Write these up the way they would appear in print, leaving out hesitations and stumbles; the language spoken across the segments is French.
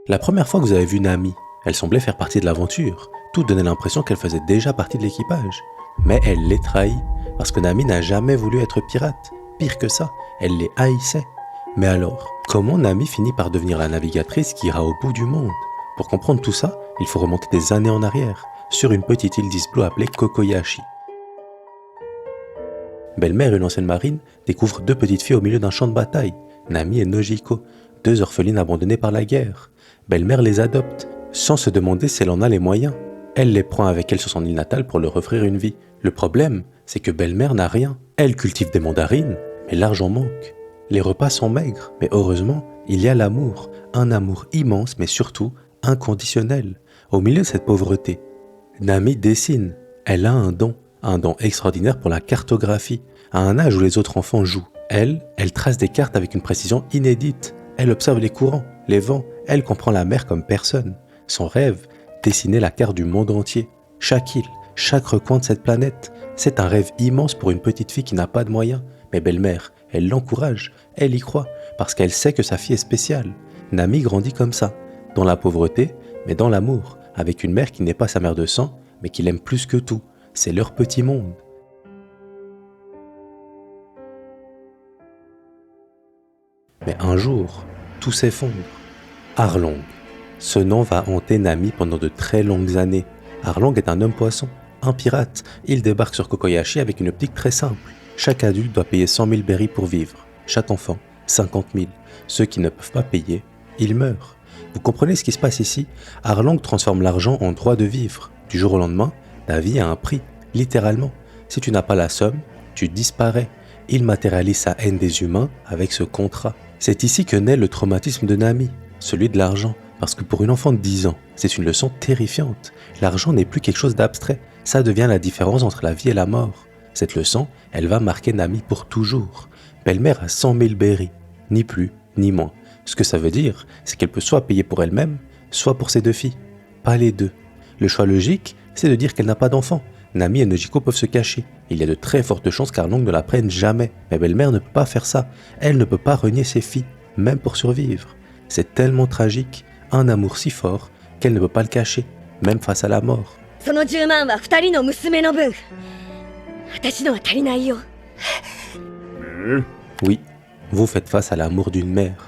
La première fois que vous avez vu Nami, elle semblait faire partie de l'aventure. Tout donnait l'impression qu'elle faisait déjà partie de l'équipage. Mais elle les trahit, parce que Nami n'a jamais voulu être pirate. Pire que ça, elle les haïssait. Mais alors, comment Nami finit par devenir la navigatrice qui ira au bout du monde? Pour comprendre tout ça, il faut remonter des années en arrière, sur une petite île d'East Blue appelée Kokoyashi. Belle-mère, une ancienne marine, découvre deux petites filles au milieu d'un champ de bataille, Nami et Nojiko, deux orphelines abandonnées par la guerre. Belle-mère les adopte, sans se demander si elle en a les moyens. Elle les prend avec elle sur son île natale pour leur offrir une vie. Le problème, c'est que Belle-mère n'a rien. Elle cultive des mandarines, mais l'argent manque. Les repas sont maigres, mais heureusement, il y a l'amour. Un amour immense, mais surtout inconditionnel. Au milieu de cette pauvreté, Nami dessine. Elle a un don extraordinaire pour la cartographie, à un âge où les autres enfants jouent. Elle trace des cartes avec une précision inédite. Elle observe les courants, les vents, elle comprend la mer comme personne. Son rêve, dessiner la carte du monde entier. Chaque île, chaque recoin de cette planète, c'est un rêve immense pour une petite fille qui n'a pas de moyens. Mais belle-mère, elle l'encourage, elle y croit, parce qu'elle sait que sa fille est spéciale. Nami grandit comme ça, dans la pauvreté, mais dans l'amour, avec une mère qui n'est pas sa mère de sang, mais qui l'aime plus que tout. C'est leur petit monde. Mais un jour, tout s'effondre. Arlong. Ce nom va hanter Nami pendant de très longues années. Arlong est un homme-poisson, un pirate. Il débarque sur Kokoyashi avec une optique très simple. Chaque adulte doit payer 100 000 berries pour vivre. Chaque enfant, 50 000. Ceux qui ne peuvent pas payer, ils meurent. Vous comprenez ce qui se passe ici? Arlong transforme l'argent en droit de vivre. Du jour au lendemain, ta vie a un prix, littéralement. Si tu n'as pas la somme, tu disparais. Il matérialise sa haine des humains avec ce contrat. C'est ici que naît le traumatisme de Nami, celui de l'argent. Parce que pour une enfant de 10 ans, c'est une leçon terrifiante. L'argent n'est plus quelque chose d'abstrait. Ça devient la différence entre la vie et la mort. Cette leçon, elle va marquer Nami pour toujours. Belle-mère a 100 000 berries, ni plus, ni moins. Ce que ça veut dire, c'est qu'elle peut soit payer pour elle-même, soit pour ses deux filles. Pas les deux. Le choix logique, c'est de dire qu'elle n'a pas d'enfant. Nami et Nojiko peuvent se cacher. Il y a de très fortes chances qu'Arlong ne la prenne jamais. Mais belle-mère ne peut pas faire ça. Elle ne peut pas renier ses filles, même pour survivre. C'est tellement tragique, un amour si fort, qu'elle ne peut pas le cacher, même face à la mort. Oui, vous faites face à l'amour d'une mère.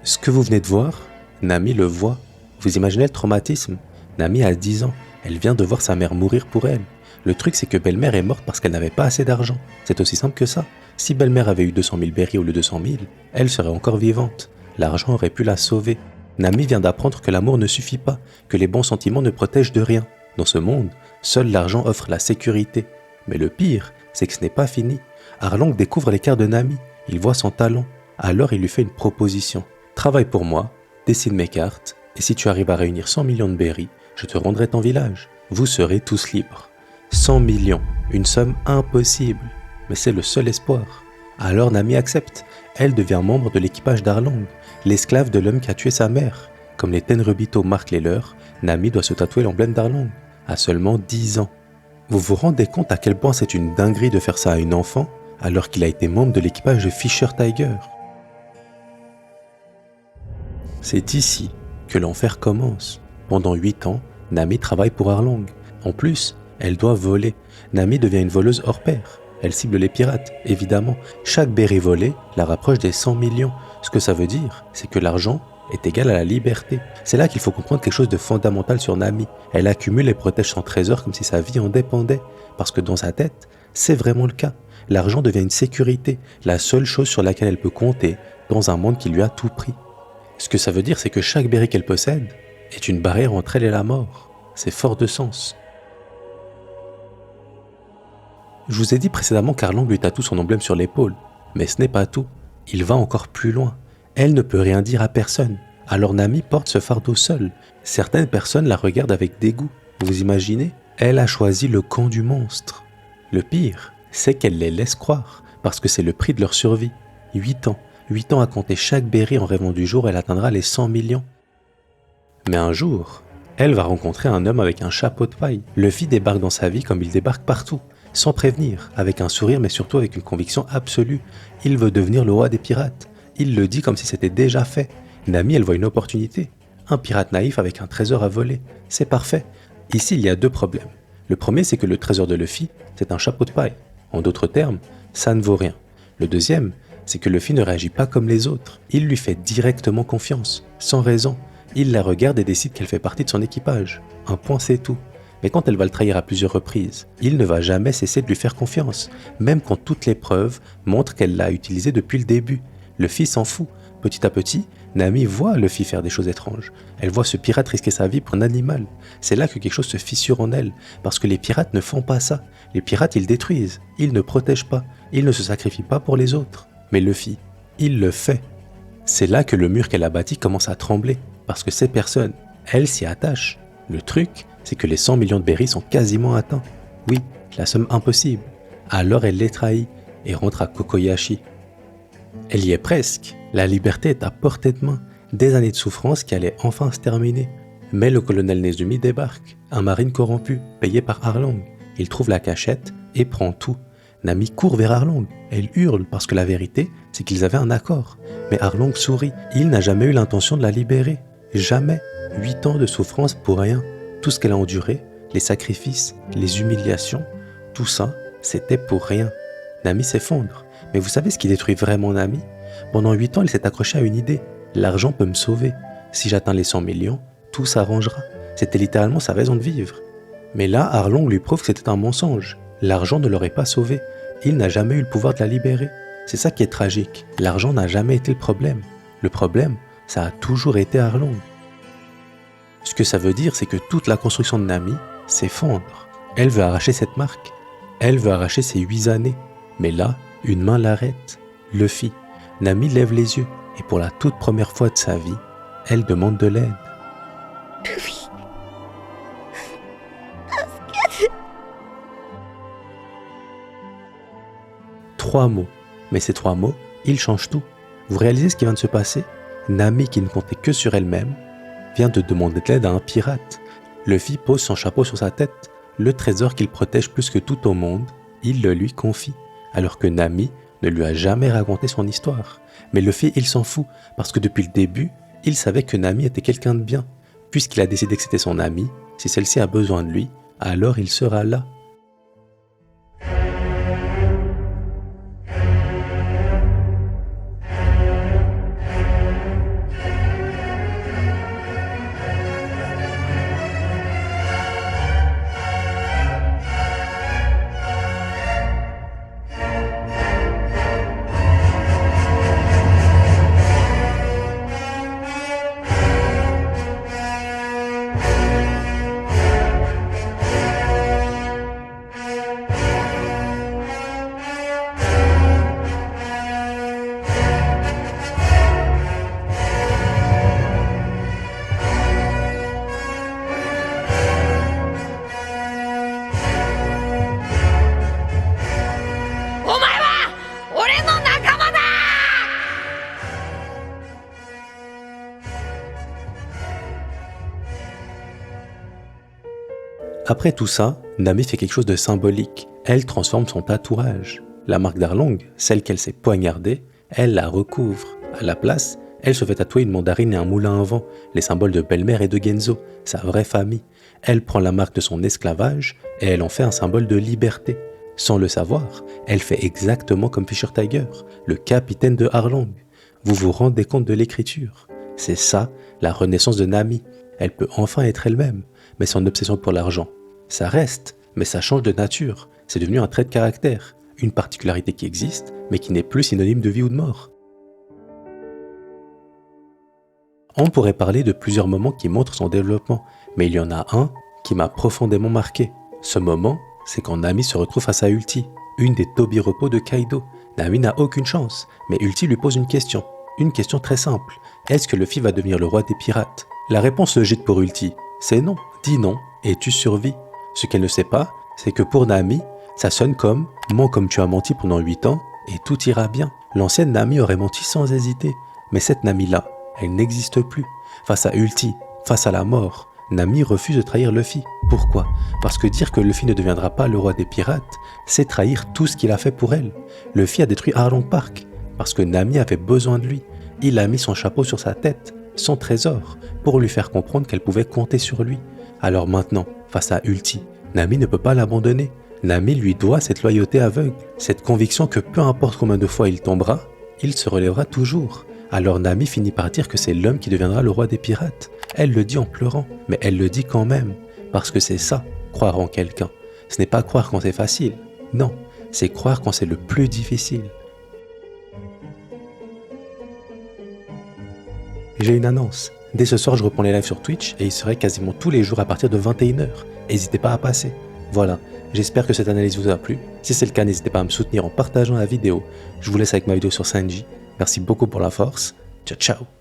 Ce que vous venez de voir, Nami le voit. Vous imaginez le traumatisme? Nami a 10 ans, elle vient de voir sa mère mourir pour elle. Le truc, c'est que belle-mère est morte parce qu'elle n'avait pas assez d'argent. C'est aussi simple que ça. Si belle-mère avait eu 200 000 berries au lieu de 100 000, elle serait encore vivante. L'argent aurait pu la sauver. Nami vient d'apprendre que l'amour ne suffit pas, que les bons sentiments ne protègent de rien. Dans ce monde, seul l'argent offre la sécurité. Mais le pire, c'est que ce n'est pas fini. Arlong découvre les cartes de Nami. Il voit son talent. Alors il lui fait une proposition. Travaille pour moi, dessine mes cartes, et si tu arrives à réunir 100 millions de berries, je te rendrai ton village. Vous serez tous libres. 100 millions, une somme impossible. Mais c'est le seul espoir. Alors Nami accepte. Elle devient membre de l'équipage d'Arlong, l'esclave de l'homme qui a tué sa mère. Comme les Tenryubito marquent les leurs, Nami doit se tatouer l'emblème d'Arlong, à seulement 10 ans. Vous vous rendez compte à quel point c'est une dinguerie de faire ça à une enfant, alors qu'il a été membre de l'équipage de Fisher Tiger? C'est ici que l'enfer commence. Pendant 8 ans, Nami travaille pour Arlong. En plus, elle doit voler. Nami devient une voleuse hors pair. Elle cible les pirates, évidemment. Chaque berry volée la rapproche des 100 millions. Ce que ça veut dire, c'est que l'argent est égal à la liberté. C'est là qu'il faut comprendre quelque chose de fondamental sur Nami. Elle accumule et protège son trésor comme si sa vie en dépendait. Parce que dans sa tête, c'est vraiment le cas. L'argent devient une sécurité, la seule chose sur laquelle elle peut compter dans un monde qui lui a tout pris. Ce que ça veut dire, c'est que chaque berry qu'elle possède est une barrière entre elle et la mort. C'est fort de sens. Je vous ai dit précédemment qu'Arlong lui tatoue son emblème sur l'épaule, mais ce n'est pas tout. Il va encore plus loin. Elle ne peut rien dire à personne. Alors Nami porte ce fardeau seule. Certaines personnes la regardent avec dégoût. Vous imaginez? Elle a choisi le camp du monstre. Le pire, c'est qu'elle les laisse croire, parce que c'est le prix de leur survie. 8 ans. 8 ans à compter chaque berry en rêvant du jour où elle atteindra les 100 millions. Mais un jour, elle va rencontrer un homme avec un chapeau de paille. Luffy débarque dans sa vie comme il débarque partout. sans prévenir, avec un sourire mais surtout avec une conviction absolue. Il veut devenir le roi des pirates. Il le dit comme si c'était déjà fait. Nami, elle voit une opportunité. Un pirate naïf avec un trésor à voler. C'est parfait. Ici, il y a deux problèmes. Le premier, c'est que le trésor de Luffy, c'est un chapeau de paille. En d'autres termes, ça ne vaut rien. Le deuxième, c'est que Luffy ne réagit pas comme les autres. Il lui fait directement confiance, sans raison. Il la regarde et décide qu'elle fait partie de son équipage. Un point, c'est tout. Mais quand elle va le trahir à plusieurs reprises, il ne va jamais cesser de lui faire confiance, même quand toutes les preuves montrent qu'elle l'a utilisé depuis le début. Luffy s'en fout. Petit à petit, Nami voit Luffy faire des choses étranges. Elle voit ce pirate risquer sa vie pour un animal. C'est là que quelque chose se fissure en elle, parce que les pirates ne font pas ça. Les pirates, ils détruisent, ils ne protègent pas, ils ne se sacrifient pas pour les autres. Mais Luffy, il le fait. C'est là que le mur qu'elle a bâti commence à trembler, parce que ces personnes, elles s'y attachent. Le truc, c'est que les 100 millions de berries sont quasiment atteints. Oui, la somme impossible. Alors elle les trahit et rentre à Kokoyashi. Elle y est presque. La liberté est à portée de main. Des années de souffrance qui allaient enfin se terminer. Mais le colonel Nezumi débarque, un marine corrompu, payé par Arlong. Il trouve la cachette et prend tout. Nami court vers Arlong. Elle hurle parce que la vérité, c'est qu'ils avaient un accord. Mais Arlong sourit. Il n'a jamais eu l'intention de la libérer. Jamais. 8 ans de souffrance pour rien. Tout ce qu'elle a enduré, les sacrifices, les humiliations, tout ça, c'était pour rien. Nami s'effondre. Mais vous savez ce qui détruit vraiment Nami ? Pendant 8 ans, il s'est accroché à une idée. L'argent peut me sauver. Si j'atteins les 100 millions, tout s'arrangera. C'était littéralement sa raison de vivre. Mais là, Arlong lui prouve que c'était un mensonge. L'argent ne l'aurait pas sauvé. Il n'a jamais eu le pouvoir de la libérer. C'est ça qui est tragique. L'argent n'a jamais été le problème. Le problème, ça a toujours été Arlong. Ce que ça veut dire, c'est que toute la construction de Nami s'effondre. Elle veut arracher cette marque. Elle veut arracher ses 8 années. Mais là, une main l'arrête. Luffy. Nami lève les yeux. Et pour la toute première fois de sa vie, elle demande de l'aide. Luffy. 3 mots. Mais ces 3 mots, ils changent tout. Vous réalisez ce qui vient de se passer ? Nami, qui ne comptait que sur elle-même, vient de demander de l'aide à un pirate. Luffy pose son chapeau sur sa tête. Le trésor qu'il protège plus que tout au monde, il le lui confie. Alors que Nami ne lui a jamais raconté son histoire. Mais Luffy, il s'en fout, parce que depuis le début, il savait que Nami était quelqu'un de bien. Puisqu'il a décidé que c'était son amie, si celle-ci a besoin de lui, alors il sera là. Après tout ça, Nami fait quelque chose de symbolique. Elle transforme son tatouage. La marque d'Arlong, celle qu'elle s'est poignardée, elle la recouvre. À la place, elle se fait tatouer une mandarine et un moulin à vent, les symboles de Belle-Mère et de Genzo, sa vraie famille. Elle prend la marque de son esclavage et elle en fait un symbole de liberté. Sans le savoir, elle fait exactement comme Fisher Tiger, le capitaine de Arlong. Vous vous rendez compte de l'écriture ? C'est ça, la renaissance de Nami. Elle peut enfin être elle-même, mais son obsession pour l'argent. Ça reste, mais ça change de nature. C'est devenu un trait de caractère, une particularité qui existe, mais qui n'est plus synonyme de vie ou de mort. On pourrait parler de plusieurs moments qui montrent son développement, mais il y en a un qui m'a profondément marqué. Ce moment, c'est quand Nami se retrouve face à Ulti, une des Tobi-repos de Kaido. Nami n'a aucune chance, mais Ulti lui pose une question très simple. Est-ce que Luffy va devenir le roi des pirates ? La réponse logique pour Ulti, c'est non. Dis non, et tu survis. Ce qu'elle ne sait pas, c'est que pour Nami, ça sonne comme « mens comme tu as menti pendant 8 ans, et tout ira bien ». L'ancienne Nami aurait menti sans hésiter, mais cette Nami-là, elle n'existe plus. Face à Ulti, face à la mort, Nami refuse de trahir Luffy. Pourquoi? Parce que dire que Luffy ne deviendra pas le roi des pirates, c'est trahir tout ce qu'il a fait pour elle. Luffy a détruit Arlong Park, parce que Nami avait besoin de lui. Il a mis son chapeau sur sa tête, son trésor, pour lui faire comprendre qu'elle pouvait compter sur lui. Alors maintenant, face à Ulti, Nami ne peut pas l'abandonner. Nami lui doit cette loyauté aveugle, cette conviction que peu importe combien de fois il tombera, il se relèvera toujours. Alors Nami finit par dire que c'est l'homme qui deviendra le roi des pirates. Elle le dit en pleurant, mais elle le dit quand même. Parce que c'est ça, croire en quelqu'un. Ce n'est pas croire quand c'est facile. Non, c'est croire quand c'est le plus difficile. J'ai une annonce. Dès ce soir, je reprends les lives sur Twitch et il serait quasiment tous les jours à partir de 21h. N'hésitez pas à passer. Voilà, j'espère que cette analyse vous a plu. Si c'est le cas, n'hésitez pas à me soutenir en partageant la vidéo. Je vous laisse avec ma vidéo sur Sanji. Merci beaucoup pour la force. Ciao, ciao.